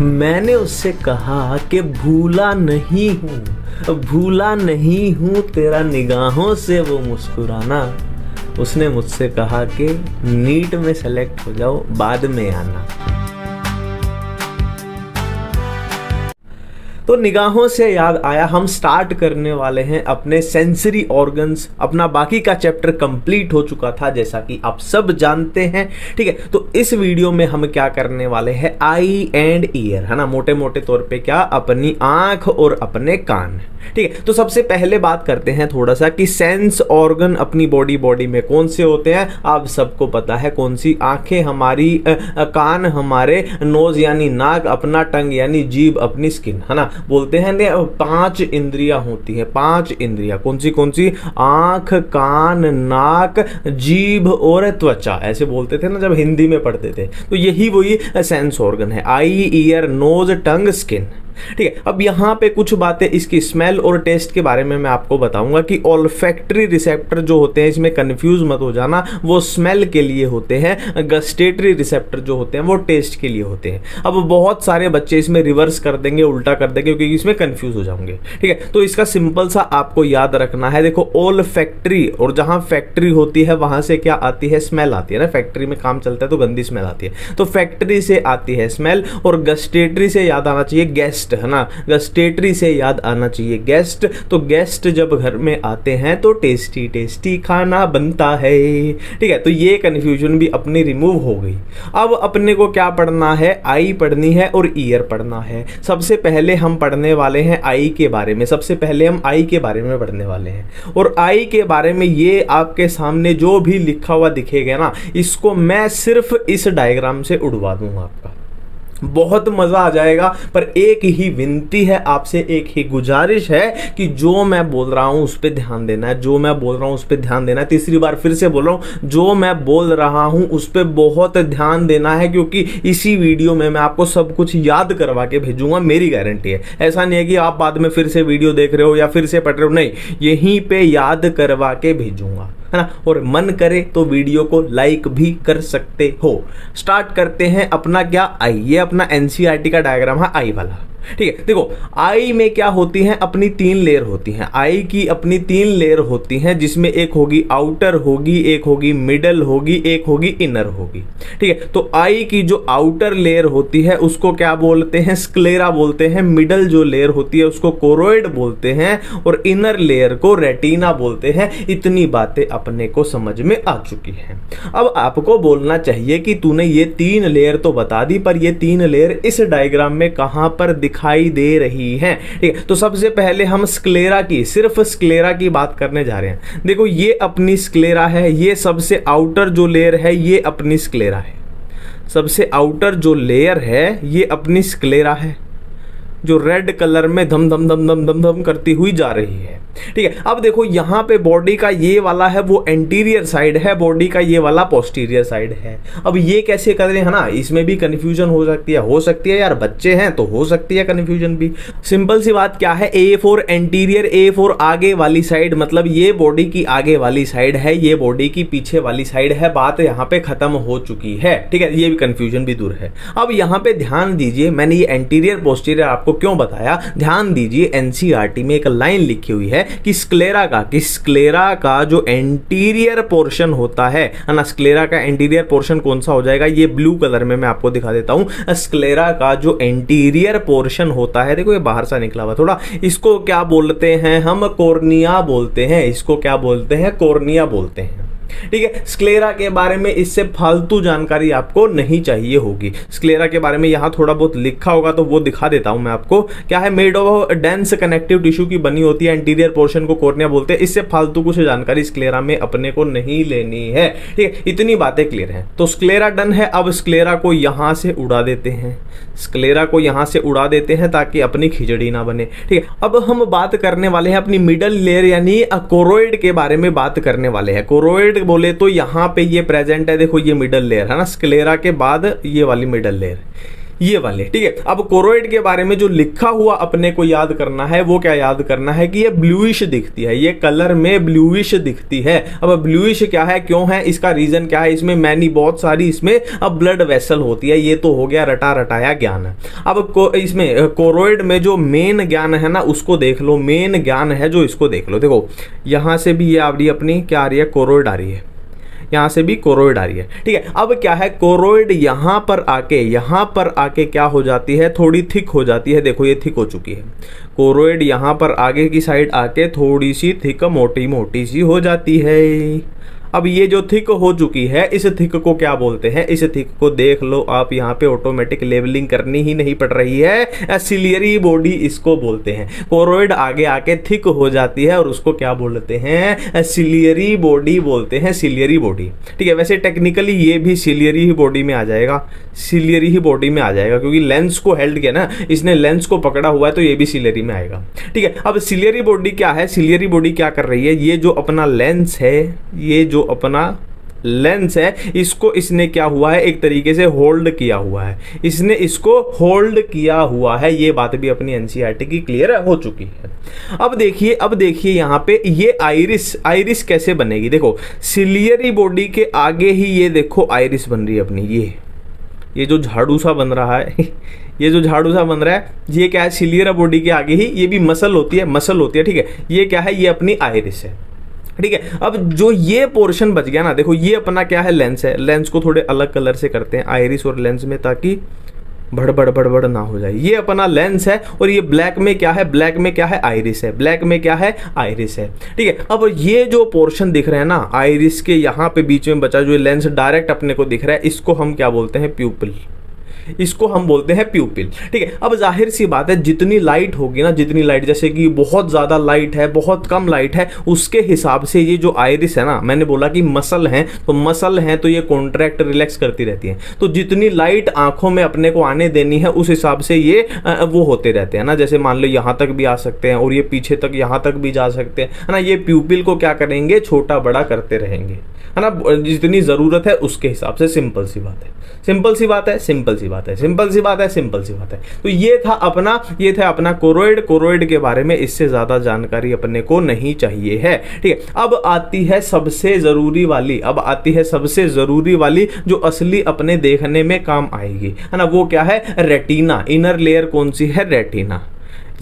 मैंने उससे कहा कि भूला नहीं हूँ तेरा निगाहों से वो मुस्कुराना। उसने मुझसे कहा कि नीट में सेलेक्ट हो जाओ, बाद में आना। तो निगाहों से याद आया, हम स्टार्ट करने वाले हैं अपने सेंसरी ऑर्गन्स। अपना बाकी का चैप्टर कंप्लीट हो चुका था जैसा कि आप सब जानते हैं, ठीक है। तो इस वीडियो में हम क्या करने वाले हैं, आई एंड ईयर, है ना, मोटे मोटे तौर पे क्या, अपनी आंख और अपने कान, ठीक है। तो सबसे पहले बात करते हैं थोड़ा सा कि सेंस ऑर्गन अपनी बॉडी में कौन से होते हैं। आप सबको पता है कौन सी, आंखें हमारी, कान हमारे, नोज यानी नाक, अपना टंग यानी जीभ, अपनी स्किन, है ना। बोलते हैं ने 5 इंद्रियां होती है, 5 इंद्रियां कौन सी, आंख, कान, नाक, जीभ और त्वचा, ऐसे बोलते थे ना जब हिंदी में पढ़ते थे। तो यही वही सेंस ऑर्गन है, आई, ईयर, नोज, टंग, स्किन, ठीक है। अब यहाँ पे कुछ बातें इसकी स्मेल और टेस्ट के बारे में मैं आपको बताऊंगा कि ऑल्फैक्टरी रिसेप्टर जो होते हैं, इसमें कंफ्यूज मत हो जाना, वो स्मेल के लिए होते हैं। गस्टेटरी रिसेप्टर जो होते हैं वो टेस्ट के लिए होते हैं। अब बहुत सारे बच्चे इसमें रिवर्स कर देंगे, उल्टा कर देंगे, क्योंकि इसमें कंफ्यूज हो जाओगे, ठीक है। तो इसका सिंपल सा आपको याद रखना है। देखो ऑल्फैक्टरी, और जहां फैक्ट्री होती है वहां से क्या आती है, स्मेल आती है ना। फैक्ट्री में काम चलता है तो गंदी स्मेल आती है, तो फैक्ट्री से आती है स्मेल। और गस्टेटरी से याद आना चाहिए गेस्ट, है ना, गस्टेटरी से याद आना चाहिए गेस्ट। तो गेस्ट जब घर में आते हैं तो टेस्टी टेस्टी खाना बनता है, ठीक है। तो ये कंफ्यूजन भी अपनी रिमूव हो गई। अब अपने को क्या पढ़ना है, आई पढ़नी है और ईयर पढ़ना है। सबसे पहले हम पढ़ने वाले हैं आई के बारे में, सबसे पहले हम आई के बारे में पढ़ने वाले हैं। और आई के बारे में ये आपके सामने जो भी लिखा हुआ दिखेगा ना, इसको मैं सिर्फ इस डायग्राम से उड़वा दूंगा, आपका बहुत मजा आ जाएगा। पर एक ही विनती है आपसे, एक ही गुजारिश है कि जो मैं बोल रहा हूं उस पर ध्यान देना है, जो मैं बोल रहा हूं उस पर ध्यान देना है। तीसरी बार फिर से बोल रहा हूं, जो मैं बोल रहा हूं उस पर बहुत ध्यान देना है, क्योंकि इसी वीडियो में मैं आपको सब कुछ याद करवा के भेजूंगा, मेरी गारंटी है। ऐसा नहीं है कि आप बाद में फिर से वीडियो देख रहे हो या फिर से पढ़ रहे हो, नहीं, यहीं पे याद करवा के भेजूंगा, है ना। और मन करे तो वीडियो को लाइक भी कर सकते हो। स्टार्ट करते हैं अपना क्या, आई, ये अपना एनसीईआरटी का डायग्राम है आई वाला, ठीक है। देखो आई में क्या होती हैं, अपनी 3 लेयर होती हैं। आई की अपनी 3 लेयर होती हैं, जिसमें एक होगी आउटर होगी, एक होगी मिडल होगी, एक होगी इनर होगी, ठीक है। तो आई की जो आउटर लेयर होती है उसको क्या बोलते हैं, स्क्लेरा बोलते हैं। मिडल जो लेयर होती है उसको कोरोइड बोलते हैं, और इनर लेयर को रेटिना बोलते हैं। इतनी बातें अपने को समझ में आ चुकी हैं। अब आपको बोलना चाहिए कि तूने ये 3 लेयर तो बता दी, पर ये 3 लेयर इस डायग्राम में कहां पर दिखाई दे रही हैं, ठीक है। तो सबसे पहले हम स्क्लेरा की, सिर्फ स्क्लेरा की बात करने जा रहे हैं। देखो ये अपनी स्क्लेरा है, ये सबसे आउटर जो लेयर है ये अपनी स्क्लेरा है। सबसे आउटर जो लेयर है ये अपनी स्क्लेरा है, जो रेड कलर में धम धम धम धम धम धम करती हुई जा रही है, ठीक है। अब देखो यहाँ पे बॉडी का ये वाला है वो एंटीरियर साइड है, बॉडी का ये वाला पोस्टीरियर साइड है। अब ये कैसे कर रहे हैं ना, इसमें भी कंफ्यूजन हो सकती है यार, बच्चे हैं तो हो सकती है कंफ्यूजन भी। सिंपल सी बात क्या है, A for anterior, A for आगे वाली साइड, मतलब ये बॉडी की आगे वाली साइड है, ये बॉडी की पीछे वाली साइड है। बात यहाँ पे खत्म हो चुकी है, ठीक है। ये भी कंफ्यूजन भी दूर है। अब यहाँ पे ध्यान दीजिए, मैंने ये एंटीरियर पोस्टीरियर आपको क्यों बताया, ध्यान दीजिए। एनसीईआरटी में एक लाइन लिखी हुई है कि स्क्लेरा का जो एंटीरियर पोर्शन होता है ना, स्क्लेरा का एंटीरियर पोर्शन कौन सा हो जाएगा, ये ब्लू कलर में मैं आपको दिखा देता हूं। स्क्लेरा का जो एंटीरियर पोर्शन होता है, देखो ये बाहर से निकला हुआ थोड़ा, इसको क्या बोलते हैं हम, कॉर्निया बोलते हैं। इसको क्या बोलते हैं, कॉर्निया बोलते हैं, ठीक है। स्क्लेरा के बारे में इससे फालतू जानकारी आपको नहीं चाहिए होगी। स्क्लेरा के बारे में यहाँ थोड़ा बहुत लिखा होगा तो वो दिखा देता हूं मैं आपको। क्या है, made of dense connective tissue की बनी होती है, एंटीरियर पोर्शन को कॉर्निया बोलते हैं। इससे फालतू कुछ जानकारी स्क्लेरा में अपने को नहीं लेनी है, ठीक है। इतनी बातें क्लियर हैं। तो स्क्लेरा डन है। अब स्क्लेरा को यहां से उड़ा देते हैं, स्क्लेरा को यहां से उड़ा देते हैं ताकि अपनी खिचड़ी ना बने, ठीक है। अब हम बात करने वाले हैं अपनी मिडल लेयर यानी कोरोइड के बारे में बात करने वाले हैं। कोरोइड बोले तो यहाँ पे ये प्रेजेंट है, देखो ये मिडल लेयर है ना, स्क्लेरा के बाद ये वाली मिडल लेयर, ये वाले, ठीक है। अब कोरोइड के बारे में जो लिखा हुआ अपने को याद करना है, वो क्या याद करना है कि ये ब्लूइश दिखती है, ये कलर में ब्लूइश दिखती है। अब ब्लूइश क्या है, क्यों है, इसका रीजन क्या है, इसमें बहुत सारी इसमें अब ब्लड वेसल होती है। ये तो हो गया रटा रटाया ज्ञान। अब इसमें कोरोइड में जो मेन ज्ञान है ना, उसको देख लो, मेन ज्ञान है जो, इसको देख लो। देखो यहां से भी ये आ रही है अपनी, क्या आ रही है, कोरोइड आ रही है, यहां से भी कोरोइड आ रही है, ठीक है। अब क्या है, कोरोइड यहां पर आके क्या हो जाती है, थोड़ी थिक हो जाती है। देखो ये थिक हो चुकी है, कोरोइड यहां पर आगे की साइड आके थोड़ी सी थिक, मोटी मोटी सी हो जाती है। अब ये जो थिक हो चुकी है, इस थिक को क्या बोलते हैं, इस थिक को देख लो आप, यहाँ पे ऑटोमेटिक लेवलिंग करनी ही नहीं पड़ रही है, सिलियरी बॉडी इसको बोलते हैं। कोरोइड आगे आके थिक हो जाती है और उसको क्या बोलते हैं, सिलियरी बॉडी बोलते हैं, सिलियरी बॉडी, ठीक है। वैसे टेक्निकली ये भी सिलियरी ही बॉडी में आ जाएगा, सिलियरी ही बॉडी में आ जाएगा, क्योंकि लेंस को हेल्ड किया ना इसने, लेंस को पकड़ा हुआ है, तो ये भी सिलियरी में आएगा, ठीक है। अब सिलियरी बॉडी क्या है, सिलियरी बॉडी क्या कर रही है, ये जो अपना लेंस है, ये जो अपना लेंस है, इसको इसने क्या हुआ है, एक तरीके से होल्ड किया हुआ है, इसने इसको होल्ड किया हुआ है। ये बात भी अपनी एनसीईआरटी की क्लियर हो चुकी है। अब देखिए यहां पे ये आइरिस कैसे बनेगी। देखो सिलियरी बॉडी के आगे ही ये देखो आइरिस बन रही है अपनी, ये जो झाड़ू सा बन रहा है ये जो झाड़ू सा बन रहा है, ये क्या है, सिलियरी बॉडी के आगे ही ये भी मसल होती है, ठीक है। ये क्या है, ये अपनी आइरिस है, ठीक है। अब जो ये पोर्शन बच गया ना, देखो ये अपना क्या है, लेंस है। लेंस को थोड़े अलग कलर से करते हैं आइरिस और लेंस में, ताकि भड़बड़ ना हो जाए। ये अपना लेंस है और ये ब्लैक में क्या है, ब्लैक में क्या है, आइरिस है, ब्लैक में क्या है, आइरिस है, ठीक है। अब ये जो पोर्शन दिख रहा है ना आइरिस के यहाँ पे बीच में बचा, जो लेंस डायरेक्ट अपने को दिख रहा है, इसको हम क्या बोलते हैं, प्यूपिल, इसको हम बोलते हैं प्यूपिल, ठीक है। अब जाहिर सी बात है, जितनी लाइट होगी ना, जितनी लाइट, जैसे कि बहुत ज़्यादा लाइट है, बहुत कम लाइट है, उसके हिसाब से ये जो आइरिस है ना, मैंने बोला कि मसल हैं, तो मसल हैं तो ये कॉन्ट्रैक्ट रिलैक्स करती रहती है, तो जितनी लाइट आंखों में अपने को आने देनी है उस हिसाब से ये वो होते रहते हैं ना। जैसे मान लो यहाँ तक भी आ सकते हैं और ये पीछे तक, यहाँ तक भी जा सकते हैं, है ना। ये प्यूपिल को क्या करेंगे, छोटा बड़ा करते रहेंगे, है ना, जितनी ज़रूरत है उसके हिसाब से। सिंपल सी बात है, सिंपल सी बात है, सिंपल सी बात है, सिंपल सी बात है, सिंपल सी बात है। तो ये था अपना कोरोइड के बारे में इससे ज्यादा जानकारी अपने को नहीं चाहिए है, ठीक है। अब आती है सबसे जरूरी वाली जो असली अपने देखने में काम आएगी, है ना, वो क्या है, रेटिना। इनर लेयर कौन सी है, रेटिना।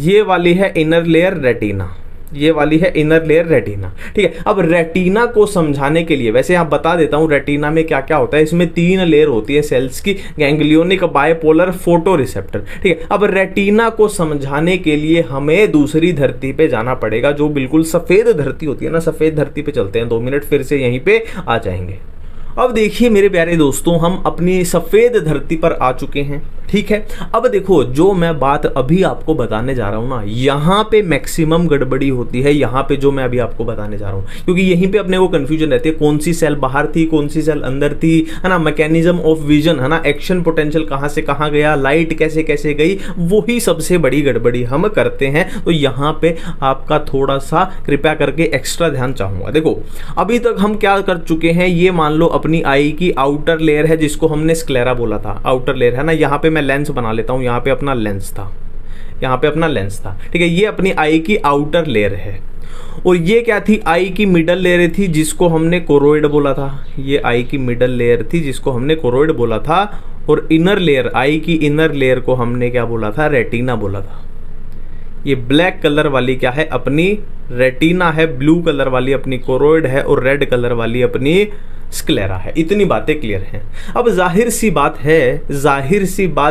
ये वाली है इनर लेयर रेटिना, ये वाली है इनर लेयर रेटिना, ठीक है। अब रेटिना को समझाने के लिए वैसे यहाँ बता देता हूँ रेटिना में क्या क्या होता है। इसमें 3 लेयर होती है सेल्स की, गैंग्लियोनिक, बायपोलर, फोटो रिसेप्टर, ठीक है। अब रेटिना को समझाने के लिए हमें दूसरी धरती पे जाना पड़ेगा, जो बिल्कुल सफेद धरती होती है ना, सफेद धरती पे चलते हैं, 2 मिनट फिर से यहीं पे आ जाएंगे। अब देखिए मेरे प्यारे दोस्तों, हम अपनी सफेद धरती पर आ चुके हैं, ठीक है। अब देखो जो मैं बात अभी आपको बताने जा रहा हूं ना, यहां पे मैक्सिमम गड़बड़ी होती है, यहां पे जो मैं अभी आपको बताने जा रहा हूं, क्योंकि यहीं पे अपने को कंफ्यूजन रहती है, कौन सी सेल बाहर थी, कौन सी सेल अंदर थी, है ना, मैकेनिज्म ऑफ विजन, है ना, एक्शन पोटेंशियल कहां से कहां गया, लाइट कैसे कैसे गई, वही सबसे बड़ी गड़बड़ी हम करते हैं। तो यहां पे आपका थोड़ा सा कृपया करके एक्स्ट्रा ध्यान चाहूंगा। देखो अभी तक हम क्या कर चुके हैं, ये मान लो अपनी आई की आउटर लेयर है, जिसको हमने स्क्लेरा बोला था, आउटर लेयर है ना। यहाँ पे मैं लेंस बना लेता हूँ, यहाँ पे अपना लेंस था, यहाँ पे अपना लेंस था, ठीक है। ये अपनी आई की आउटर लेयर है, और ये क्या थी, आई की मिडल लेयर थी, जिसको हमने कोरोइड बोला था। ये आई की मिडल लेयर थी, जिसको हमने कोरोइड बोला था, और इनर लेयर, आई की इनर लेयर को हमने क्या बोला था, रेटिना बोला था। ये ब्लैक कलर वाली क्या है, अपनी रेटिना है, ब्लू कलर वाली अपनी कोरोइड है, और रेड कलर वाली अपनी स्क्लेरा है। इतनी बातें क्लियर हैं। अब जाहिर सी बात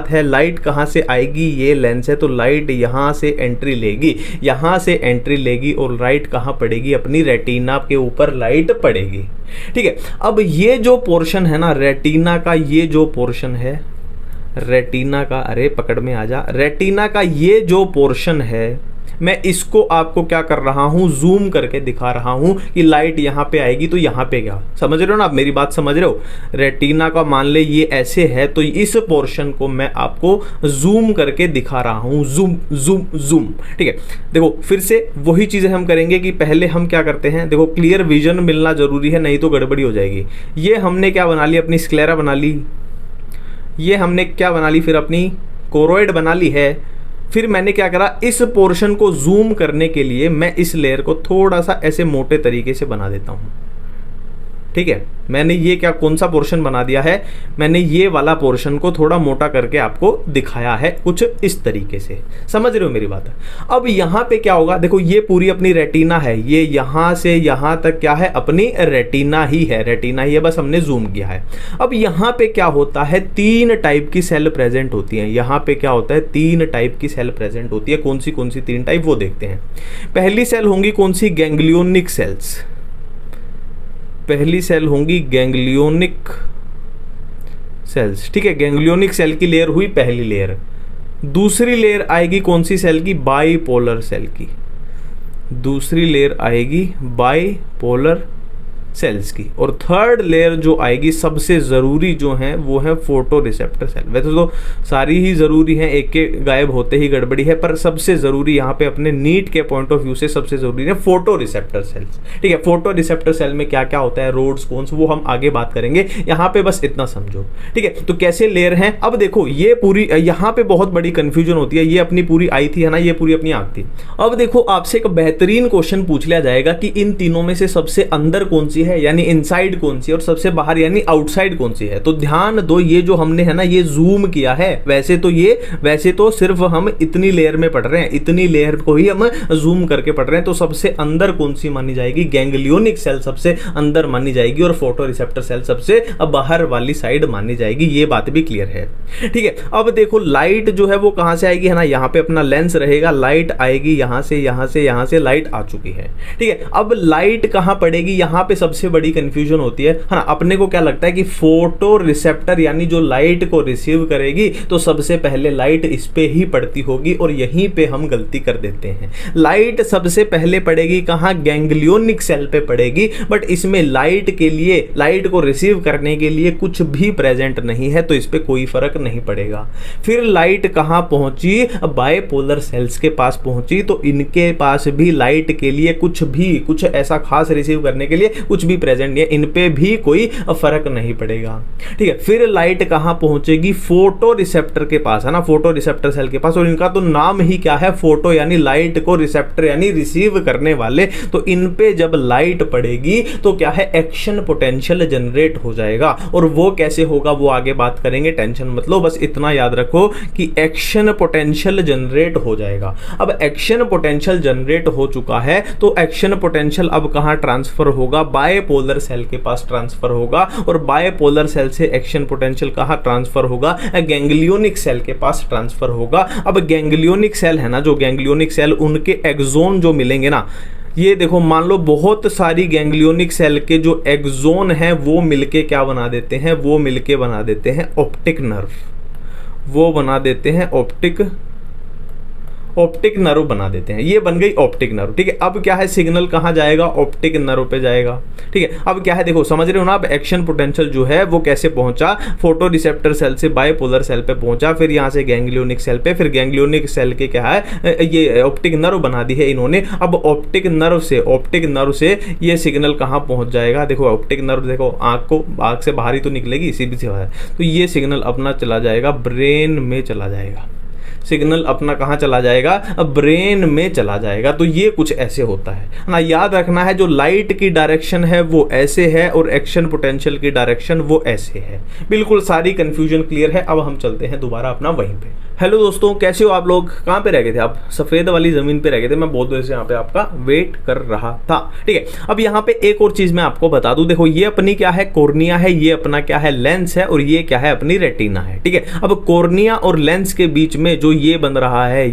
है, लाइट कहाँ से आएगी, ये लेंस है, तो लाइट यहाँ से एंट्री लेगी, और लाइट कहाँ पड़ेगी, अपनी रेटिना के ऊपर लाइट पड़ेगी, ठीक है। अब ये जो पोर्शन है ना रेटिना का, ये जो पोर्शन है रेटिना का, अरे पकड़ में आ जा, रेटिना का ये जो पोर्शन है, मैं इसको आपको क्या कर रहा हूं, जूम करके दिखा रहा हूं कि लाइट यहां पे आएगी तो यहां पे क्या, समझ रहे हो ना आप, मेरी बात समझ रहे हो। रेटिना का मान ले ये ऐसे है, तो इस पोर्शन को मैं आपको जूम करके दिखा रहा हूं, जूम जूम जूम, ठीक है। देखो फिर से वही चीजें हम करेंगे कि पहले हम क्या करते हैं, देखो क्लियर विजन मिलना जरूरी है, नहीं तो गड़बड़ी हो जाएगी। ये हमने क्या बना ली, अपनी स्क्लेरा बना ली, ये हमने क्या बना ली, फिर अपनी कोरोइड बना ली है। फिर मैंने क्या करा, इस पोर्शन को जूम करने के लिए मैं इस लेयर को थोड़ा सा ऐसे मोटे तरीके से बना देता हूँ। ठीक है, मैंने ये क्या कौन सा पोर्शन बना दिया है, मैंने ये वाला पोर्शन को थोड़ा मोटा करके आपको दिखाया है कुछ इस तरीके से। समझ रहे हो मेरी बात? अब यहाँ पे क्या होगा, देखो ये पूरी अपनी रेटिना है, ये यहाँ से यहाँ तक क्या है, अपनी रेटिना ही है, रेटिना ही है, बस हमने जूम किया है। अब यहाँ पे क्या होता है, 3 टाइप की सेल प्रेजेंट होती हैं। यहाँ पे क्या होता है, 3 टाइप की सेल प्रेजेंट होती है। कौन सी 3 टाइप, वो देखते हैं। पहली सेल होंगी कौन सी, गैंग्लियोनिक सेल्स। पहली सेल होंगी गैंग्लियोनिक सेल्स। ठीक है, गैंग्लियोनिक सेल की लेयर हुई पहली लेयर। दूसरी लेयर आएगी कौन सी सेल की, बाइपोलर सेल की। दूसरी लेयर आएगी बाइपोलर सेल्स की। और थर्ड लेयर जो आएगी सबसे ज़रूरी जो है वो है फोटो रिसेप्टर सेल। वैसे तो सारी ही ज़रूरी हैं, एक के गायब होते ही गड़बड़ी है, पर सबसे ज़रूरी यहाँ पे अपने नीट के पॉइंट ऑफ व्यू से सबसे ज़रूरी है फोटो रिसेप्टर सेल्स। ठीक है, फोटो रिसेप्टर सेल में क्या क्या होता है, रोड्स कोन्स, वो हम आगे बात करेंगे, यहाँ पे बस इतना समझो। ठीक है, तो कैसे लेयर हैं। अब देखो ये पूरी, यहाँ पे बहुत बड़ी कंफ्यूजन होती है। ये अपनी पूरी आई थी है ना, ये पूरी अपनी आँख थी। अब देखो आपसे एक बेहतरीन क्वेश्चन पूछ लिया जाएगा कि इन तीनों में से सबसे अंदर कौन सी है, यानी इनसाइड कौन सी है, और सबसे बाहर यानी आउटसाइड कौन सी है। तो ध्यान दो, ये जो हमने है ना ये जूम किया है, वैसे तो सिर्फ हम इतनी लेयर में पढ़ रहे हैं, इतनी लेयर को ही हम जूम करके पढ़ रहे हैं। तो सबसे अंदर कौन सी मानी जाएगी, गैंग्लियोनिक सेल सबसे अंदर मानी जाएगी, और फोटो रिसेप्टर सेल सबसे बाहर वाली साइड मानी जाएगी। ये बात भी क्लियर है। ठीक है, अब देखो लाइट जो है वो कहां से आएगी, है ना, यहाँ पे अपना लेंस रहेगा, लाइट आएगी यहां से, यहां से, यहां से लाइट आ चुकी है। ठीक है, अब लाइट कहां पड़ेगी, यहां पे सबसे बड़ी कंफ्यूजन होती है ना। अपने को क्या लगता है कि फोटो रिसेप्टर यानी जो लाइट को रिसीव करेगी, तो सबसे पहले लाइट इस पे ही पड़ती होगी, और यहीं पे हम गलती कर देते हैं। लाइट सबसे पहले पड़ेगी कहां, गैंग्लियोनिक सेल पे पड़ेगी, बट इसमें लाइट के लिए, लाइट को रिसीव करने के लिए कुछ भी प्रेजेंट नहीं है, तो इस पे कोई फर्क नहीं पड़ेगा। फिर लाइट कहां पहुंची, बाइपोलर सेल्स के पास पहुंची, तो इनके पास भी लाइट के लिए कुछ ऐसा खास रिसीव करने के लिए कुछ भी प्रेजेंट नहीं है, इन पे भी कोई फर्क नहीं पड़ेगा। ठीक है, फिर लाइट कहां पहुंचेगी, फोटो रिसेप्टर के पास, है ना, फोटो रिसेप्टर सेल के पास, और इनका तो नाम ही क्या है, फोटो यानी लाइट को, रिसेप्टर यानी रिसीव करने वाले। तो इन पे जब लाइट पड़ेगी तो क्या है, एक्शन पोटेंशियल जनरेट हो जाएगा, और वो कैसे होगा वो आगे बात करेंगे, टेंशन मत लो, बस इतना याद रखो कि एक्शन पोटेंशियल जनरेट हो जाएगा। अब एक्शन पोटेंशियल जनरेट हो चुका है, तो एक्शन पोटेंशियल अब कहां ट्रांसफर होगा, बाइपोलर सेल के पास ट्रांसफर होगा, और बाइपोलर सेल से एक्शन पोटेंशियल कहां ट्रांसफर होगा, गैंग्लियोनिक सेल के पास ट्रांसफर होगा। अब गैंग्लियोनिक सेल है ना, जो गैंग्लियोनिक सेल, उनके एक्सोन जो मिलेंगे ना, ये देखो मान लो बहुत सारी गैंग्लियोनिक सेल के जो एक्सोन हैं वो मिलके क्या बना देते हैं, वो मिलके बना देते हैं ऑप्टिक नर्व, वो बना देते हैं ऑप्टिक नर्व बना देते हैं। ये बन गई ऑप्टिक नर्व। ठीक है, अब क्या है, सिग्नल कहां जाएगा, ऑप्टिक नर्व पे जाएगा। ठीक है, अब क्या है, देखो समझ रहे हो ना, अब एक्शन पोटेंशियल जो है वो कैसे पहुंचा, फोटो रिसेप्टर सेल से बाइपोलर सेल पे पहुंचा, फिर यहां से गैंग्लियोनिक सेल पे, फिर गैंग्लियोनिक सेल के क्या है, ये ऑप्टिक नर्व बना दी है इन्होंने। अब ऑप्टिक नर्व से ये सिग्नल कहां पहुंच जाएगा, देखो ऑप्टिक नर्व, देखो आंख से बाहर ही तो निकलेगी, सीधी सी बात है, तो ये सिग्नल अपना चला जाएगा ब्रेन में, चला जाएगा सिग्नल अपना कहाँ चला जाएगा, ब्रेन में चला जाएगा। तो ये कुछ ऐसे होता है ना, याद रखना है, जो लाइट की डायरेक्शन है वो ऐसे है, और एक्शन पोटेंशियल की डायरेक्शन वो ऐसे है। बिल्कुल सारी कंफ्यूजन क्लियर है। अब हम चलते हैं दोबारा अपना वहीं पे। हेलो दोस्तों, कैसे हो आप लोग, कहाँ पे रह गए थे आप, सफेद वाली जमीन पे रह गए थे, मैं बहुत देर से यहाँ पे आपका वेट कर रहा था। ठीक है, अब यहाँ पे एक और चीज मैं आपको बता दूं, देखो ये अपनी क्या है, कॉर्निया है, ये अपना क्या है, लेंस है, और ये क्या है, अपनी रेटिना है। ठीक है, अब कॉर्निया और लेंस के बीच में जो ये बन रहा है,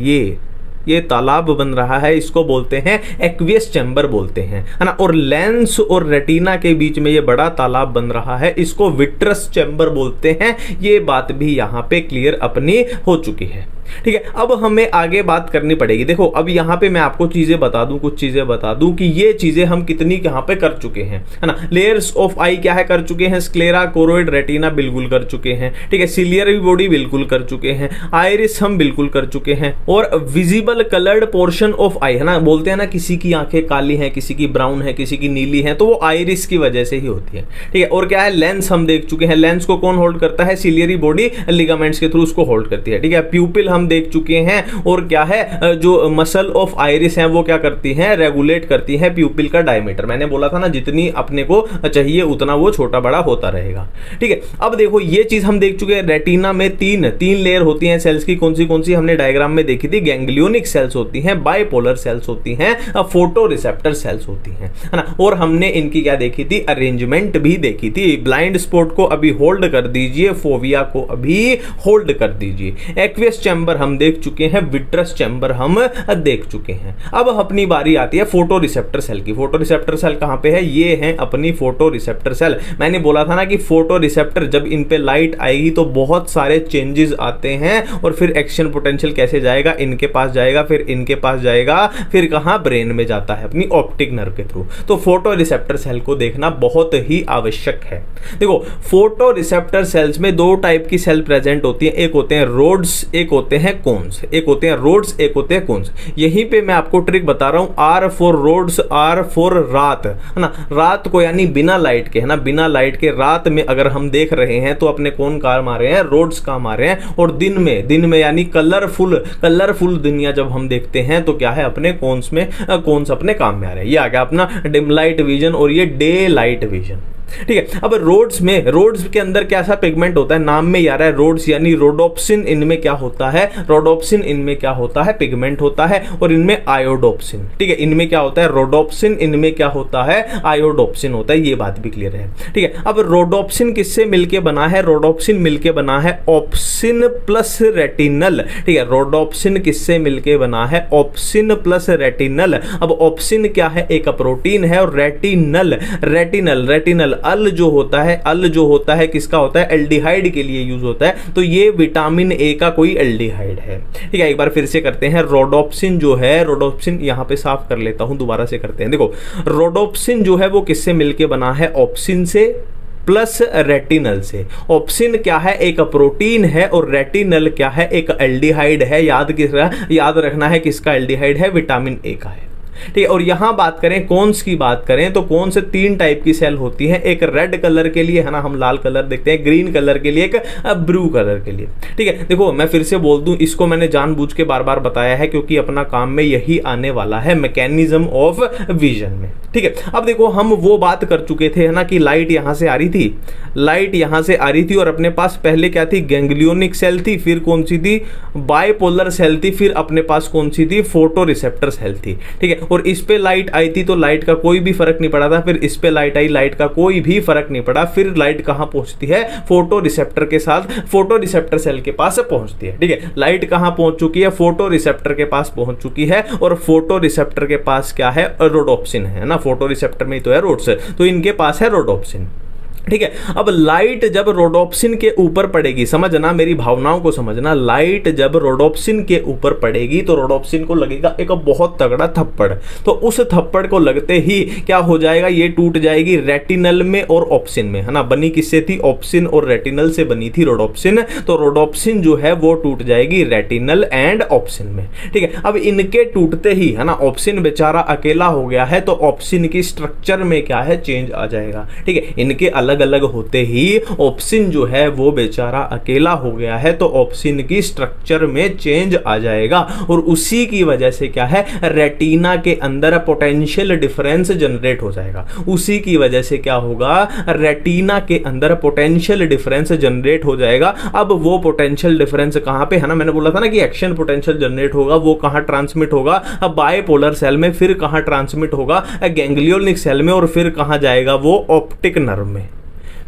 ये तालाब बन रहा है, इसको बोलते हैं एक्वियस चैम्बर बोलते हैं, है ना। और लेंस और रेटिना के बीच में ये बड़ा तालाब बन रहा है, इसको विट्रस चैम्बर बोलते हैं। ये बात भी यहाँ पे क्लियर अपनी हो चुकी है। ठीक है, अब हमें आगे बात करनी पड़ेगी। देखो अब यहाँ पे मैं आपको चीजें बता दूं, कुछ चीजें बता दूं कि ये चीजें हम कितनी यहाँ पे कर चुके हैं, है ना। लेयर्स ऑफ आई क्या है, कर चुके हैं। स्क्लेरा, कोरोइड, रेटिना बिल्कुल कर चुके हैं। ठीक है, सिलियरी बॉडी बिल्कुल कर चुके हैं। आइरिस हम बिल्कुल कर चुके हैं। और विजिबल कलर्ड पोर्शन ऑफ आई, है ना, बोलते हैं ना किसी की आंखें काली हैं, किसी की ब्राउन है, किसी की नीली है, तो वो आइरिस की वजह से ही होती है। ठीक है, और क्या है, लेंस हम देख चुके हैं। लेंस को कौन होल्ड करता है, सिलियरी बॉडी लिगामेंट्स के थ्रू उसको होल्ड करती है। ठीक है, प्यूपिल हम देख चुके हैं। और क्या है, जो मसल ऑफ आइरिस है वो क्या करती है, रेगुलेट करती है प्यूपिल का डायमीटर। मैंने बोला था ना जितनी अपने को चाहिए उतना वो छोटा बड़ा होता रहेगा। ठीक है, अब देखो ये चीज हम देख चुके हैं। रेटिना में तीन लेयर होती हैं सेल्स की। कौन सी हमने डायग्राम में देखी थी। गैंग्लियोनिक सेल्स होती हैं, बाइपोलर सेल्स होती हैं, फोटो रिसेप्टर सेल्स होती हैं, है ना। और हमने इनकी क्या देखी थी, अरेंजमेंट भी देखी थी। ब्लाइंड स्पॉट को अभी होल्ड कर दीजिए, फोविया को अभी होल्ड कर दीजिए। एक्वियस चैम्बर हम देख चुके हैं, विट्रस चैम्बर हम देख चुके हैं। अब अपनी बारी आती है फोटो रिसेप्टर सेल की। फोटो रिसेप्टर सेल कहां पे है, ये है अपनी फोटो रिसेप्टर सेल। मैंने बोला था ना कि फोटो रिसेप्टर जब इन पे लाइट आएगी तो बहुत सारे चेंजेस आते हैं, और फिर एक्शन पोटेंशियल कैसे जाएगा, इनके पास जाएगा, फिर इनके पास जाएगा, फिर कहां, ब्रेन में जाता है अपनी ऑप्टिक नर्व के थ्रू। तो फोटो रिसेप्टर सेल को देखना बहुत ही आवश्यक है। देखो फोटो रिसेप्टर सेल्स में दो टाइप की सेल प्रेजेंट होती है, एक होते हैं रोड्स, एक होते हैं कोन्स। एक होते हैं रोड्स, एक होते हैं कोन्स। यहीं पे मैं आपको ट्रिक बता रहा हूं, R for roads, R for रात, है ना। रात को यानी बिना लाइट के, है ना, बिना लाइट के रात में अगर हम देख रहे हैं तो अपने कौन काम आ रहे हैं, रोड्स काम आ रहे हैं। और दिन में यानी कलरफुल दुनिया जब हम देखते हैं तो क्या है, अपने कोन्स अपने काम में आ रहे हैं। ये आ गया अपना डिम लाइट विजन और ये डे लाइट विजन। ठीक है, अब रोड्स के अंदर कैसा पिगमेंट होता है, नाम में आ रहा है रोड्स यानी रोडोप्सिन। इनमें क्या होता है, रोडोप्सिन, इनमें क्या होता है, पिगमेंट होता है। और इनमें आयोडोप्सिन। ठीक है, इनमें क्या होता है, रोडोप्सिन, इनमें क्या होता है, आयोडोप्सिन होता है। ये बात भी क्लियर है। ठीक है, अब रोडोप्सिन किससे मिलके बना है, रोडोप्सिन मिलके बना है ऑप्सिन प्लस रेटिनल। ठीक है, रोडोप्सिन किससे मिलके बना है, ऑप्सिन प्लस रेटिनल। अब ऑप्सिन क्या है, एक प्रोटीन है, और रेटिनल अल जो होता है किसका होता है, एल्डिहाइड के लिए यूज होता है। तो ये विटामिन ए का कोई एल्डिहाइड है। ठीक है, एक बार फिर से करते हैं। रोडोप्सिन जो है, रोडोप्सिन यहां पे साफ कर लेता हूं, दोबारा से करते हैं। देखो रोडोप्सिन जो है वो किससे मिलके बना है, ऑप्सिन से प्लस रेटिनल से। ऑप्सिन क्या है, एक प्रोटीन है, और रेटिनल क्या है, एक एल्डिहाइड है। याद रखना है किसका एल्डिहाइड है, विटामिन ए का है। ठीक है, और यहां बात करें कोन्स की बात करें तो कोन्स से तीन टाइप की सेल होती है। एक रेड कलर के लिए, है ना, हम लाल कलर देखते हैं, ग्रीन कलर के लिए, एक ब्लू कलर के लिए। ठीक है, देखो मैं फिर से बोल दूं, इसको मैंने जानबूझ के बार बार बताया है क्योंकि अपना काम में यही आने वाला है, मैकेनिज्म ऑफ विजन में। ठीक है, अब देखो हम वो बात कर चुके थे, है ना, कि लाइट यहां से आ रही थी, और अपने पास पहले क्या थी, गैंग्लियोनिक सेल थी, फिर कौन सी थी, बाइपोलर सेल थी, फिर अपने पास कौन सी थी, फोटो रिसेप्टर सेल थी। ठीक है, और इस पे लाइट आई थी तो लाइट का कोई भी फर्क नहीं पड़ा था, फिर इस पे लाइट आई, लाइट का कोई भी फर्क नहीं पड़ा, फिर लाइट कहां पहुंचती है, फोटो रिसेप्टर के साथ, फोटो रिसेप्टर सेल के पास पहुंचती है। ठीक है, लाइट कहां पहुंच चुकी है, फोटो रिसेप्टर के पास पहुंच चुकी है, और फोटो रिसेप्टर के पास क्या है, रोडोप्सिन है ना, फोटो रिसेप्टर में ही तो है रोड्स, तो इनके पास है रोडोप्सिन। ठीक है, अब लाइट जब रोडोप्सिन के ऊपर पड़ेगी, समझना मेरी भावनाओं को समझना, लाइट जब रोडोप्सिन के ऊपर पड़ेगी तो रोडोप्सिन को लगेगा एक बहुत तगड़ा थप्पड़। तो उस थप्पड़ को लगते ही क्या हो जाएगा, ये टूट जाएगी रेटिनल में और ऑप्सिन में, है ना। बनी किससे थी, ऑप्सिन और रेटिनल से बनी थी रोडोप्सिन। तो रोडोप्सिन जो है वो टूट जाएगी रेटिनल एंड ऑप्सिन में। ठीक है, अब इनके टूटते ही, है ना, ऑप्सिन बेचारा अकेला हो गया है, तो ऑप्सिन की स्ट्रक्चर में क्या है, चेंज आ जाएगा। ठीक है, इनके अलग अलग होते ही ऑप्सिन जो है वो बेचारा अकेला हो गया है, तो ऑप्सिन की स्ट्रक्चर में चेंज आ जाएगा, और उसी की वजह से क्या है, रेटिना के अंदर पोटेंशियल डिफरेंस जनरेट हो जाएगा। उसी की वजह से क्या होगा, रेटिना के अंदर पोटेंशियल डिफरेंस जनरेट हो जाएगा। अब वो पोटेंशियल डिफरेंस कहां पे, है ना, मैंने बोला था ना कि एक्शन पोटेंशियल जनरेट होगा, वो कहां ट्रांसमिट होगा, अब बाइपोलर सेल में, फिर कहां ट्रांसमिट होगा, गैंग्लियोनिक सेल में, और फिर कहां जाएगा वो, ऑप्टिक नर्व में।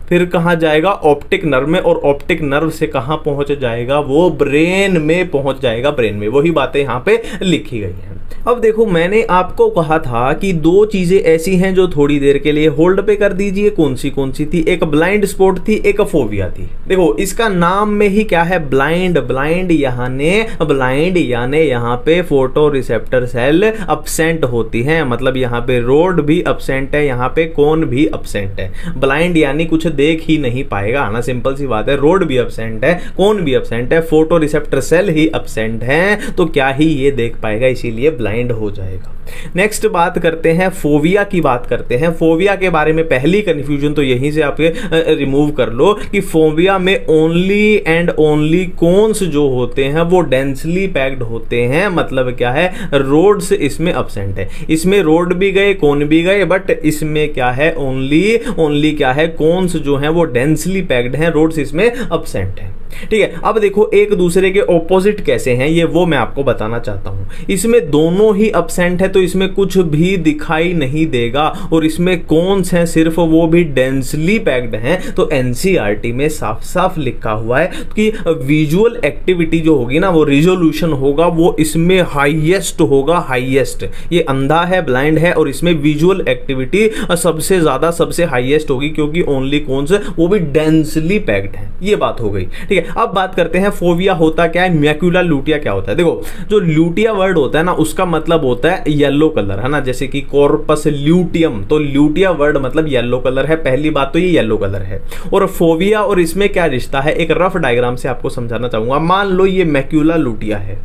फिर कहाँ जाएगा, ऑप्टिक नर्व में, और ऑप्टिक नर्व से कहाँ पहुंच जाएगा वो, ब्रेन में पहुंच जाएगा, ब्रेन में। वही बातें यहाँ पे लिखी गई हैं। अब देखो, मैंने आपको कहा था कि दो चीजें ऐसी हैं जो थोड़ी देर के लिए होल्ड पे कर दीजिए। कौन सी थी? एक ब्लाइंड स्पॉट थी, एक फोबिया थी। देखो, इसका नाम में ही क्या है? ब्लाइंड। ब्लाइंड यानी यहाँ पे फोटो रिसेप्टर सेल अब्सेंट होती हैं, मतलब यहाँ पे रोड भी अब्सेंट है, यहाँ पे कोन भी अब्सेंट है। ब्लाइंड यानी कुछ देख ही नहीं पाएगा ना, सिंपल सी बात है। रोड भी अब्सेंट है, कोन भी अब्सेंट है, फोटो रिसेप्टर सेल ही अब्सेंट है, तो क्या ही ये देख पाएगा, इसीलिए ब्लाइंड हो जाएगा। नेक्स्ट बात करते हैं फोबिया की। बात करते हैं फोबिया के बारे में। पहली कंफ्यूजन तो यहीं से आपके रिमूव कर लो कि फोबिया में ओनली एंड ओनली कोन्स जो होते हैं वो डेंसली पैक्ड होते हैं। मतलब क्या है? रोड्स इसमें अब्सेंट है। इसमें रोड भी गए, कोन भी गए, बट इसमें क्या है? ओनली क्या है? कोन्स जो हैं वो डेंसली पैक्ड हैं, रोड्स इसमें अब्सेंट है। ठीक है, अब देखो एक दूसरे के ऑपोजिट कैसे हैं ये वो मैं आपको बताना चाहता हूं। इसमें दोनों ही अब्सेंट है तो इसमें कुछ भी दिखाई नहीं देगा, और इसमें कौन हैं सिर्फ वो भी डेंसली पैक्ड हैं। तो एनसीईआरटी में साफ साफ लिखा हुआ है कि विजुअल एक्टिविटी जो होगी ना, वो रिजोल्यूशन होगा, वो इसमें हाईएस्ट होगा, हाईएस्ट। ये अंधा है, ब्लाइंड है, और इसमें विजुअल एक्टिविटी सबसे ज्यादा सबसे हाईएस्ट होगी, क्योंकि ओनली कौन से वो भी डेंसली पैक्ड है। ये बात हो गई। ठीक है, अब बात करते हैं फोबिया होता क्या है, मैक्यूला लूटिया क्या होता है। देखो, जो लूटिया वर्ड होता है ना, उसका मतलब होता है येलो कलर, है ना, जैसे कि कॉर्पस ल्यूटियम, तो लूटिया वर्ड मतलब येलो कलर है। पहली बात तो ये येलो कलर है। और फोबिया और इसमें क्या रिश्ता है, एक रफ डायग्राम से आपको समझाना चाहूंगा। मान लो ये मैक्यूला लूटिया है,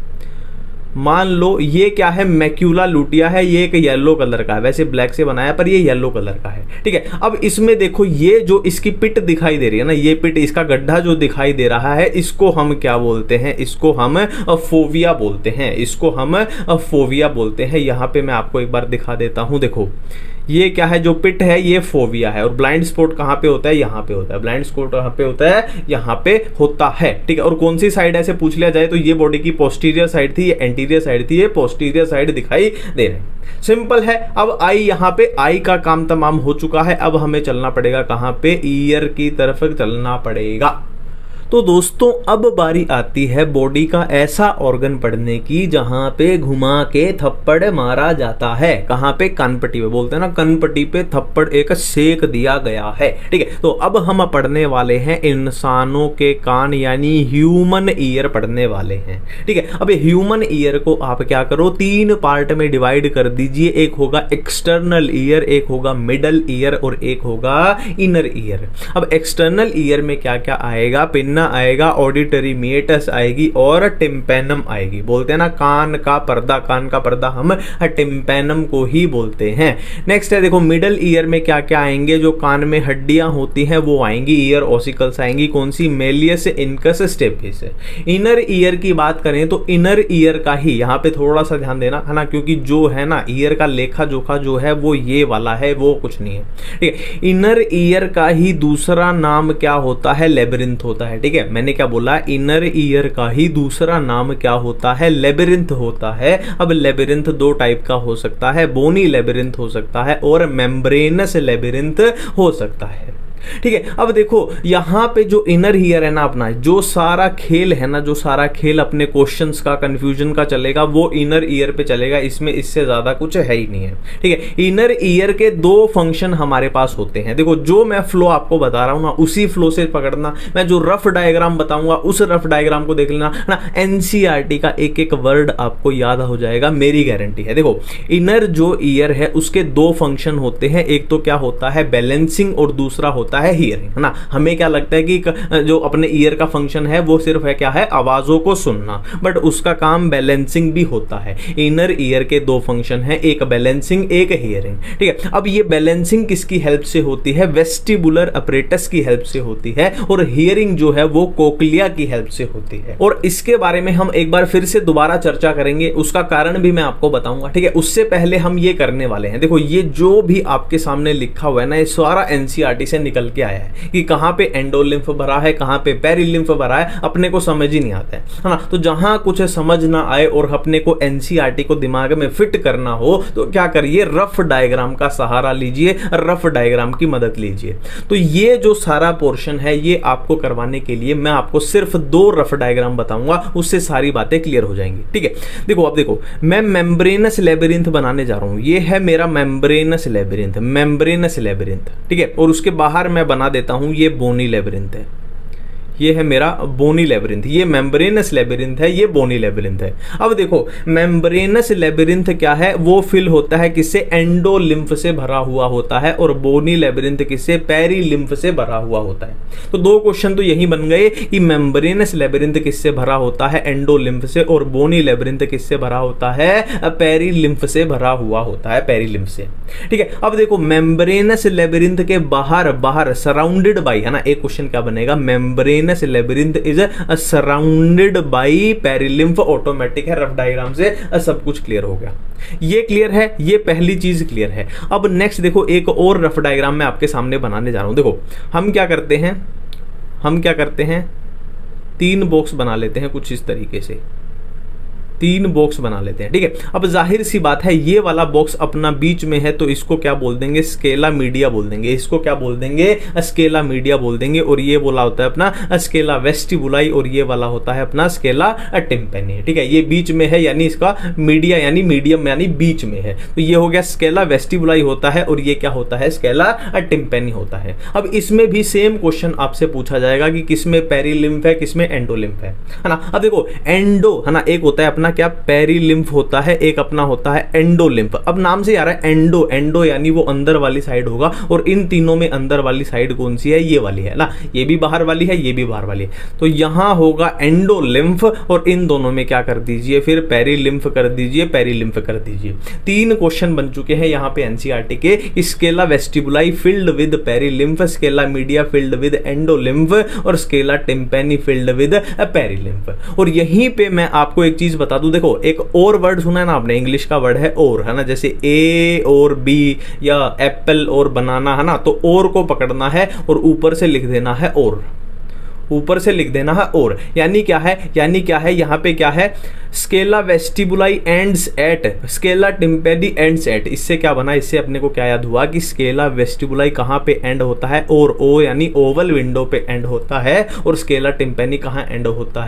मान लो ये क्या है, मैक्यूला लूटिया है, ये एक येलो कलर का है, वैसे ब्लैक से बनाया पर ये येलो कलर का है। ठीक है, अब इसमें देखो ये जो इसकी पिट दिखाई दे रही है ना, ये पिट, इसका गड्ढा जो दिखाई दे रहा है, इसको हम क्या बोलते हैं, इसको हम फोबिया बोलते हैं, इसको हम फोबिया बोलते हैं। यहां पे मैं आपको एक बार दिखा देता हूं। देखो ये क्या है, जो पिट है ये फोबिया है, और ब्लाइंड स्पॉट कहां पे होता है, यहां पे होता है। ब्लाइंड स्पॉट कहां पे होता है, यहां पे होता है। ठीक है, और कौन सी साइड ऐसे पूछ लिया जाए तो ये बॉडी की पोस्टीरियर साइड थी, ये एंटीरियर साइड थी, ये पोस्टीरियर साइड दिखाई दे रहे हैं। सिंपल है। अब आई, यहां पे आई का काम तमाम हो चुका है। अब हमें चलना पड़ेगा कहां पे, ईयर की तरफ चलना पड़ेगा। तो दोस्तों अब बारी आती है बॉडी का ऐसा ऑर्गन पढ़ने की जहां पे घुमा के थप्पड़ मारा जाता है। कहां पे, कनपट्टी पे, बोलते हैं ना कनपट्टी पे थप्पड़ एक सेक दिया गया है। ठीक है, तो अब हम पढ़ने वाले हैं इंसानों के कान, यानी ह्यूमन ईयर पढ़ने वाले हैं। ठीक है, अब ह्यूमन ईयर को आप क्या करो, 3 पार्ट में डिवाइड कर दीजिए। एक होगा एक्सटर्नल ईयर, एक होगा मिडल ईयर, और एक होगा इनर ईयर। अब एक्सटर्नल ईयर में क्या क्या आएगा, पिन्ना आएगा, ऑडिटरी मेटस आएगी, और टिम्पैनम आएगी। बोलते हैं ना कान का पर्दा, कान का पर्दा हम टिम्पैनम को ही बोलते हैं। नेक्स्ट है देखो, मिडल ईयर में क्या क्या आएंगे, जो कान में हड्डियां होती हैं वो आएंगी, ईयर ऑसिकल्स आएंगी। कौन सी, malleus, incus, stapes. Inner ear की बात करें तो इनर ईयर का ही यहां पे थोड़ा सा ध्यान देना, है ना, क्योंकि जो है ना ईयर का लेखा जोखा जो है वो ये वाला है, वो कुछ नहीं है। ठीक है, इनर ईयर का ही दूसरा नाम क्या होता है, लेबिरिंथ होता है। ठीक है, मैंने क्या बोला, इनर ईयर का ही दूसरा नाम क्या होता है, लेबिरिंथ होता है। अब लेबिरिंथ 2 टाइप का हो सकता है, बोनी लेबिरिंथ हो सकता है, और मेम्ब्रेनस लेबिरिंथ हो सकता है। ठीक है, अब देखो यहां पे जो इनर ईयर है ना अपना, जो सारा खेल है ना, जो सारा खेल अपने क्वेश्चंस का, कंफ्यूजन का चलेगा, वो इनर ईयर पे चलेगा। इसमें इससे ज्यादा कुछ है ही नहीं है। ठीक है, इनर ईयर के 2 फंक्शन हमारे पास होते हैं। देखो जो मैं फ्लो आपको बता रहा हूं ना, उसी फ्लो से पकड़ना। मैं जो रफ डायग्राम बताऊंगा उस रफ डायग्राम को देख लेना, है ना। एनसीईआरटी का एक एक वर्ड आपको याद हो जाएगा, मेरी गारंटी है। देखो इनर जो ईयर है उसके 2 फंक्शन होते हैं। एक तो क्या होता है, बैलेंसिंग, और दूसरा होता है हियरिंग, है ना। हमें क्या लगता है कि जो अपने ईयर का फंक्शन है वो सिर्फ है क्या है, आवाजों को सुनना, बट उसका काम बैलेंसिंग भी होता है। इनर ईयर के 2 फंक्शन है, एक बैलेंसिंग, एक हियरिंग। ठीक है, अब ये बैलेंसिंग किसकी हेल्प से होती है, वेस्टिबुलर अपरेटस की हेल्प से होती है, और हियरिंग जो है वो कोक्लिया की हेल्प से होती है। और इसके बारे में हम एक बार फिर से दोबारा चर्चा करेंगे, उसका कारण भी मैं आपको बताऊंगा। ठीक है, उससे पहले हम ये करने वाले हैं, देखो ये जो भी आपके सामने लिखा हुआ है ना, ये सारा एनसीईआरटी से निकल निकल के आया है कि कहाँ पे एंडोलिम्फ भरा है, कहाँ पे पेरिलिम्फ भरा है, अपने को समझ ही नहीं आता है ना। तो जहां कुछ समझ ना आए और अपने को एनसीईआरटी को दिमाग में फिट करना हो तो क्या करिए, रफ डायग्राम का सहारा लीजिए, रफ डायग्राम की मदद लीजिए। तो ये जो सारा पोर्शन है ये आपको करवाने के लिए मैं आपको सिर्फ 2 रफ डायग्राम बताऊंगा, उससे सारी बातें क्लियर हो जाएंगी। ठीक है, देखो अब देखो, मैं मेम्ब्रेनस लेबिरिंथ बनाने जा रहा हूं। ये है मेरा मेम्ब्रेनस लेबिरिंथ, मेम्ब्रेनस लेबिरिंथ। ठीक है, और उसके बाहर मैं बना देता हूं ये बोनी लेबिरिंथ है, ये है मेरा बोनी लेबिरिंथ। ये मेम्ब्रेनस लेबिरिंथ है, ये बोनी लेबिरिंथ है। अब देखो मेम्ब्रेनस लेबिरिंथ क्या है, वो फिल होता है किससे, एंडोलिम्फ से भरा हुआ होता है, और बोनी लेबिरिंथ किससे, पेरिलिम्फ से भरा हुआ होता है। तो 2 क्वेश्चन तो यही बन गए कि मेम्ब्रेनस लेबिरिंथ किससे भरा होता है, एंडोलिम्फ से, और बोनी लेबिरिंथ किससे भरा होता है, पेरिलिम्फ से भरा हुआ होता है, पेरिलिम्फ से। ठीक है, अब देखो मेम्ब्रेनस लेबिरिंथ के बाहर बाहर सराउंडेड बाई, है ना, एक क्वेश्चन क्या बनेगा, membranous labyrinth is surrounded by perilymph. Automatic है, रफ डायग्राम से सब कुछ क्लियर हो गया। ये क्लियर है, ये पहली चीज क्लियर है। अब नेक्स्ट देखो, एक और रफ डायग्राम मैं आपके सामने बनाने जा रहा हूं। देखो हम क्या करते हैं, 3 बॉक्स बना लेते हैं कुछ इस तरीके से, 3 बॉक्स बना लेते हैं। ठीक है, अब जाहिर सी बात है ये वाला बॉक्स अपना बीच में है तो इसको क्या बोल देंगे, स्केला मीडिया बोल देंगे। इसको क्या बोल देंगे, स्केला मीडिया बोल देंगे। और ये बोला होता है अपना स्केला वेस्टिबुलाई, और ये वाला होता है अपना स्केला टिम्पेनी। ठीक है, ये बीच में है यानी इसका मीडिया यानी मीडियम यानी बीच में है। तो ये हो गया स्केला वेस्टिबुलाई होता है, और ये क्या होता है, स्केला टिम्पेनी होता है। अब इसमें भी सेम क्वेश्चन आपसे पूछा जाएगा कि किसमें पेरिलिम्फ है, किसमें एंडोलिम्फ है ना। अब देखो एंडो, है ना, एक होता है अपना क्या, पेरिलिम्फ होता है, एक अपना होता है एंडोलिम्फ। अब नाम से आ रहा है एंडो, एंडो यानी वो अंदर वाली साइड होगा, और इन तीनों में अंदर वाली साइड कौन सी है, ये वाली है ना, ये भी बाहर वाली है, ये भी बाहर वाली है। तो यहां होगा एंडोलिम्फ, और इन दोनों में क्या कर दीजिए, फिर पेरिलिम्फ कर दीजिए, पेरिलिम्फ कर दीजिए। 3 क्वेश्चन बन चुके हैं यहां पे एनसीईआरटी के। Scala vestibuli filled with perilymph, scala media filled with endolymph, और scala tympani filled with perilymph. और यहीं पे मैं आपको एक चीज बता दूं, देखो एक और वर्ड सुना है ना आपने, इंग्लिश का वर्ड है और, है ना, जैसे ए और बी या एप्पल और बनाना, है ना। तो और को पकड़ना है और ऊपर से लिख देना है और, ऊपर से लिख देना है और। यानी क्या है, यहां पे क्या है, scala vestibuli ends at, scala tympani ends at. इससे क्या बना, इससे अपने को क्या याद हुआ कि स्केला वेस्टिबुलाई कहां पे एंड होता है, और ओ यानी ओवल विंडो पे एंड होता है, और स्केला टिम्पेनी कहां एंड होता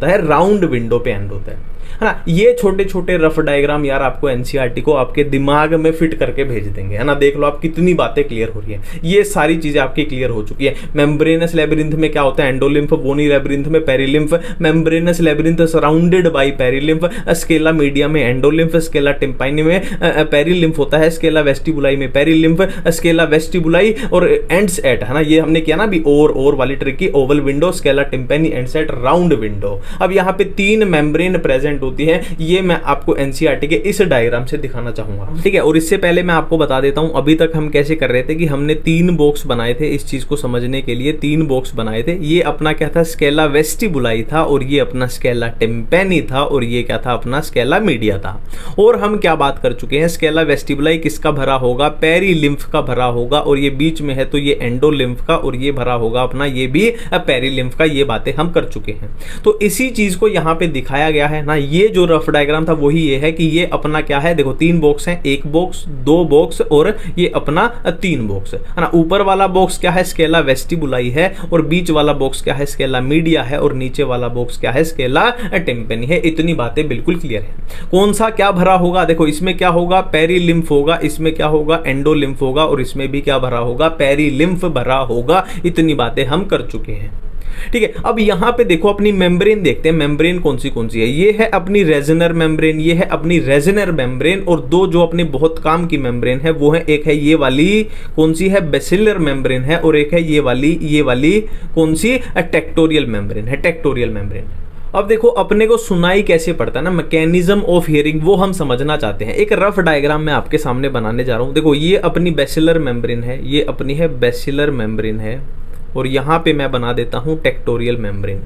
है, राउंड विंडो पे एंड होता है ना। ये छोटे छोटे रफ डायग्राम यार आपको एनसीईआरटी को आपके दिमाग में फिट करके भेज देंगे, है ना। देख लो आप कितनी बातें क्लियर हो रही है, ये सारी चीजें आपकी क्लियर हो चुकी है। मेम्ब्रेनस लेबिरिंथ में क्या होता है, एंडोलिम्फ, बोनी लेबिरिंथ में perilymph, membranous labyrinth surrounded by perilymph, scala media में एंडोलिम्फ, स्केला टिम्पेनी में पेरिलिम्फ होता है, स्केला वेस्टिबुलाई में पेरिलिम्फ, स्केला वेस्टिबुलाई और एंड्स एट, है ना। ये हमने किया ना अभी और वाली ट्रिक की, oval window, scala tympani, ends at, round window. अब यहाँ पे 3 मेम्ब्रेन प्रेजेंट होती है, ये मैं आपको एनसीईआरटी के इस डायग्राम से दिखाना चाहूंगा। ठीक है, और इससे पहले मैं आपको बता देता हूं अभी तक हम कैसे कर रहे थे कि हमने 3 बॉक्स बनाए थे इस चीज को समझने के लिए। 3 बॉक्स बनाए थे, ये अपना क्या था, स्केला वेस्टिबुलाई था, और ये अपना स्केला टिम्पेनी था, और ये क्या था, अपना स्केला मीडिया था। और हम क्या बात कर चुके हैं, स्केला वेस्टिबुलाई किसका भरा होगा, पेरिलिम्फ का भरा होगा, और ये बीच में है तो ये एंडोलिम्फ का, और ये भरा होगा अपना ये भी पेरिलिम्फ का। ये बातें हम कर चुके हैं। तो इसी चीज को यहां पे दिखाया गया है ना। ये जो रफ डायग्राम था वही ये है कि ये अपना क्या है, देखो 3 बॉक्स हैं, 1 बॉक्स, 2 बॉक्स और ये अपना 3 बॉक्स है ना। ऊपर वाला बॉक्स क्या है, स्केला वेस्टिबुलाई है, और बीच वाला बॉक्स क्या है, स्केला मीडिया है, और नीचे वाला बॉक्स क्या है, स्केला टिम्पेनी है। इतनी बातें बिल्कुल क्लियर है। कौन सा क्या भरा होगा, देखो इसमें क्या होगा, पेरिलिम्फ होगा, इसमें क्या होगा, एंडोलिम्फ होगा, और इसमें भी क्या भरा होगा, पेरिलिम्फ भरा होगा। इतनी बातें हम कर चुके हैं। ठीक है, अब यहां पे देखो अपनी मेम्ब्रेन देखते हैं, मेम्ब्रेन कौन सी है। ये है अपनी रेजनर मेम्ब्रेन, ये है अपनी रेजनर मेम्ब्रेन, और 2 जो अपनी बहुत काम की मेम्ब्रेन है वो है, एक है ये वाली कौन सी है, बेसिलर मेम्ब्रेन है, और एक है ये वाली कौन सी, टेक्टोरियल मेम्ब्रेन है, टेक्टोरियल मेम्ब्रेन। अब देखो अपने को सुनाई कैसे पड़ता है ना, मैकेनिज्म ऑफ हियरिंग, वो हम समझना चाहते हैं। एक रफ डायग्राम मैं आपके सामने बनाने जा रहा हूं। देखो ये अपनी बेसिलर मेम्ब्रेन है, ये अपनी है बेसिलर मेम्ब्रेन है, और यहां पे मैं बना देता हूं टेक्टोरियल मेम्ब्रेन।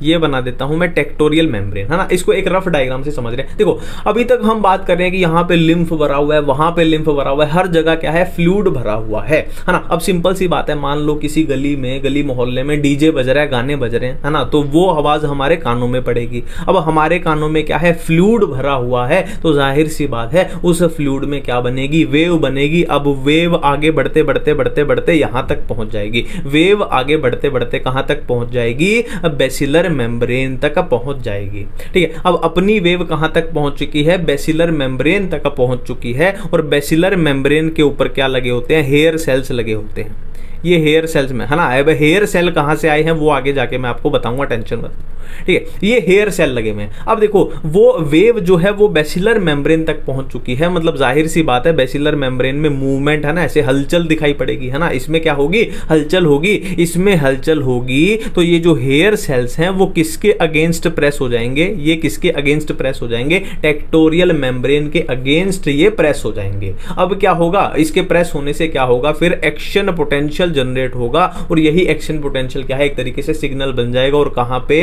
ये बना देता हूं मैं टेक्टोरियल मेम्ब्रेन, है ना। इसको एक रफ डायग्राम से समझ रहे हैं। देखो अभी तक हम बात कर रहे हैं कि यहाँ पे लिम्फ भरा हुआ है, वहां पे लिम्फ भरा हुआ है, हर जगह क्या है, फ्लूइड भरा हुआ है ना। अब सिंपल सी बात है, मान लो किसी गली मोहल्ले में डीजे बज रहा है, गाने बज रहे हैं, है ना, तो वो आवाज हमारे कानों में पड़ेगी। अब हमारे कानों में क्या है, फ्लूइड भरा हुआ है, तो जाहिर सी बात है उस फ्लूइड में क्या बनेगी, वेव बनेगी। अब वेव आगे बढ़ते बढ़ते बढ़ते बढ़ते यहां तक पहुंच जाएगी। वेव आगे बढ़ते बढ़ते कहां तक पहुंच जाएगी, बेसिलर मेम्ब्रेन तक पहुंच जाएगी। ठीक है, अब अपनी वेव कहां तक पहुंच चुकी है, बेसिलर मेम्ब्रेन तक पहुंच चुकी है। और बेसिलर मेम्ब्रेन के ऊपर क्या लगे होते हैं, हेयर सेल्स लगे होते हैं। ये हेयर सेल्स में, है ना। अब हेयर सेल कहां से आए हैं वो आगे जाके मैं आपको बताऊंगा, टेंशन मत। ठीक है, ये हेयर सेल लगे हुए हैं। अब देखो वो वेव जो है वो बेसिलर मेम्ब्रेन तक पहुंच चुकी है, मतलब जाहिर सी बात है बेसिलर मेम्ब्रेन में मूवमेंट, है ना, ऐसे हलचल दिखाई पड़ेगी, है ना। इसमें क्या होगी, हलचल होगी। इसमें हलचल होगी तो ये जो हेयर सेल्स हैं वो किसके अगेंस्ट प्रेस हो जाएंगे, ये किसके अगेंस्ट प्रेस हो जाएंगे, टेक्टोरियल मेम्ब्रेन के अगेंस्ट ये प्रेस हो जाएंगे। अब क्या होगा, इसके प्रेस होने से क्या होगा, फिर एक्शन पोटेंशियल जनरेट होगा। और यही एक्शन पोटेंशियल क्या है, एक तरीके से सिग्नल बन जाएगा और कहां पे,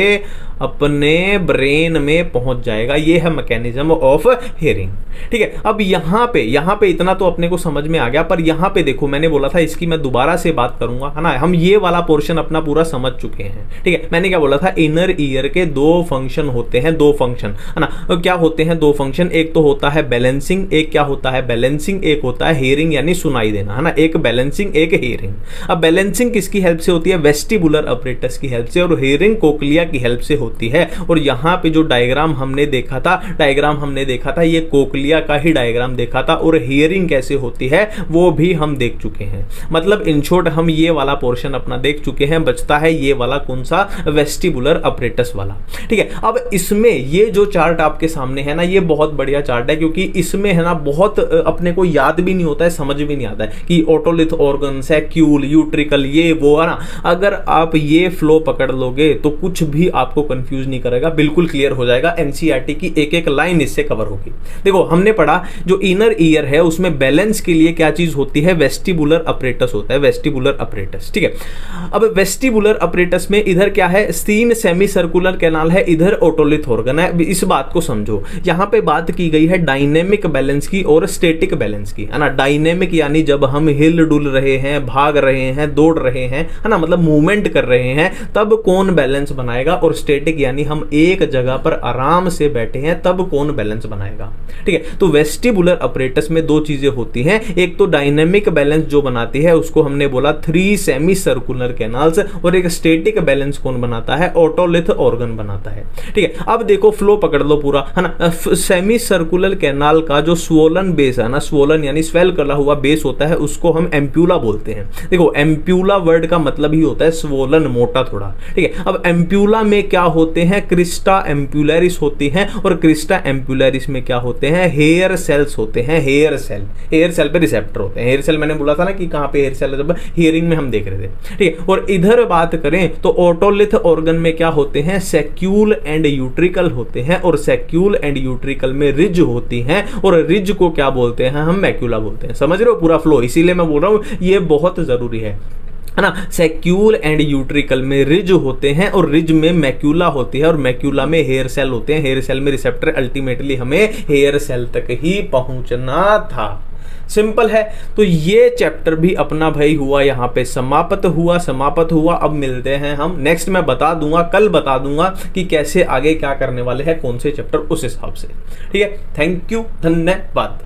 अपने ब्रेन में पहुंच जाएगा। ये है मैकेनिज्म ऑफ हियरिंग। ठीक है, अब यहां पे इतना तो अपने को समझ में आ गया, पर यहां पे देखो मैंने बोला था इसकी मैं दोबारा से बात करूंगा, है ना। हम ये वाला पोर्शन अपना पूरा समझ चुके हैं। ठीक है, मैंने क्या बोला था, इनर ईयर के दो फंक्शन होते हैं, दो फंक्शन, है ना। तो क्या होते हैं दो फंक्शन, एक तो होता है बैलेंसिंग, एक क्या होता है बैलेंसिंग, एक होता है हियरिंग यानी सुनाई देना, है ना। एक बैलेंसिंग एक हियरिंग। अब बैलेंसिंग किसकी हेल्प से होती है, वेस्टिबुलर अपरेटस की हेल्प से, और हियरिंग कोक्लिया की हेल्प से होती है। और यहां पे जो डायग्राम हमने देखा था ये कोक्लिया का ही डायग्राम देखा था, और हियरिंग कैसे होती है वो भी हम देख चुके हैं। मतलब इन शॉर्ट हम ये वाला पोर्शन अपना देख चुके हैं, बचता है ये वाला कौन सा, वेस्टिबुलर अपरेटस वाला। ठीक है, अब इसमें ये जो चार्ट आपके सामने है ना, ये बहुत बढ़िया चार्ट है, क्योंकि इसमें है ना बहुत अपने को याद भी नहीं होता है, समझ भी नहीं आता है कि ओटोलिथ ऑर्गन, सैक्यूल, यूट्रिकल, ये वो, है ना। अगर आप ये फ्लो पकड़ लोगे तो कुछ भी आपको कंफ्यूज नहीं करेगा, बिल्कुल क्लियर हो जाएगा। एनसीईआरटी की एक एक लाइन इससे कवर होगी। देखो हमने पढ़ा जो इनर ईयर है उसमें बैलेंस के लिए क्या चीज होती है, वेस्टिबुलर अपरेटस होता है, वेस्टिबुलर अपरेटस। ठीक है, अब वेस्टिबुलर अपरेटस में इधर क्या है, 3 सेमी सर्कुलर कैनाल है, इधर ओटोलिथ ऑर्गन है। इस बात को समझो, यहां पे बात की गई है डायनेमिक बैलेंस की और स्टैटिक बैलेंस की, है ना। डायनेमिक यानी जब हम हिल डुल रहे हैं, भाग रहे हैं, दौड़ रहे हैं, है ना, मतलब मूवमेंट कर रहे हैं, तब कौन बैलेंस बनाएगा। और स्टैटिक यानी हम एक जगह पर आराम से बैठे हैं, तब कौन बैलेंस बनाएगा। ठीक है, तो वेस्टिबुलर अपरेटस में दो चीजें होती हैं, एक तो डायनेमिक बैलेंस जो बनाती है उसको हमने बोला 3 सेमी सर्कुलर कैनाल्स, और एक स्टैटिक बैलेंस कौन बनाता है, ओटोलिथ ऑर्गन बनाता है। ठीक है, अब देखो फ्लो पकड़ लो पूरा, है ना। सेमी सर्कुलर कैनाल का जो स्वोलन बेस है ना, स्वोलन यानी स्वेल करा हुआ बेस होता है, उसको हम एम्प्यूला बोलते हैं। देखो एम्प्यूला वर्ड का मतलब ही होता है स्वोलन, मोटा थोड़ा। ठीक है, अब एम्प्यूला में क्या होते हैं, क्रिस्टा एम्प्यूलरिस होती हैं, और क्रिस्टा एम्प्यूलरिस में क्या होते हैं, हेयर सेल्स होते हैं। हेयर सेल पे रिसेप्टर होते हैं। हेयर सेल मैंने बोला था ना कि कहां पे हेयर सेल, जब हियरिंग में हम देख रहे थे। ठीक है, और इधर बात करें तो ओटोलिथ ऑर्गन में क्या होते हैं, सैक्यूल एंड यूट्रिकल होते हैं, और सैक्यूल एंड यूट्रिकल में रिज होती हैं, और रिज को क्या बोलते हैं, हम मैक्यूला बोलते हैं। समझ रहे हो पूरा फ्लो, इसीलिए मैं बोल रहा हूं ये बहुत जरूरी है ना। सैक्यूल एंड यूट्रिकल में रिज होते हैं, और रिज में मैक्यूला होती है, और मैक्यूला में हेयर सेल होते हैं। हेयर सेल में रिसेप्टर, अल्टीमेटली हमें हेयर सेल तक ही पहुंचना था। सिंपल है। तो ये चैप्टर भी अपना भाई हुआ यहाँ पे समाप्त हुआ। अब मिलते हैं हम नेक्स्ट, मैं बता दूंगा, कल बता दूंगा कि कैसे आगे क्या करने वाले हैं, कौन से चैप्टर, उस हिसाब से। ठीक है, थैंक यू, धन्यवाद।